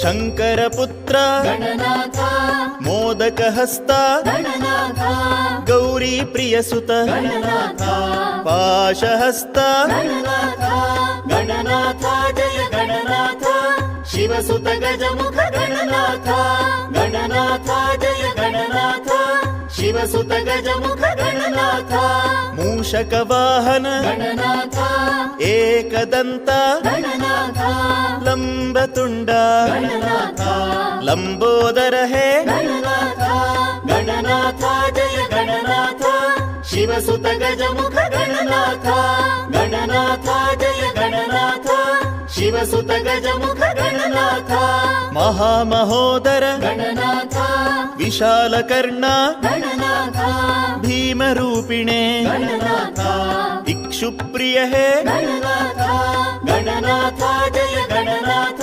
शङ्करपुत्र गणनाथ मोदकहस्त गणनाथ गौरीप्रियसुत गणनाथ पाशहस्त गणनाथ गणनाथ जय गणनाथ शिवसुत गजमुख गणनाथ गणनाथ जय गणनाथ शिवसुत गजमुख गणनाथ मूषकवाहन गणनाथ एकदन्त गणनाथ लम्बतुण्ड गणनाथ लम्बोदर हे गणनाथ गणनाथ जय गणनाथ शिवसुत गजमुख गणनाथ गणनाथ जय गणनाथ शिवसुत गजमुख गणनाथ महामहोदर गणनाथ विशालकर्ण गणनाथ भीमरूपिणे गणनाथ इक्षुप्रिय हे गणनाथ गणनाथ जय गणनाथ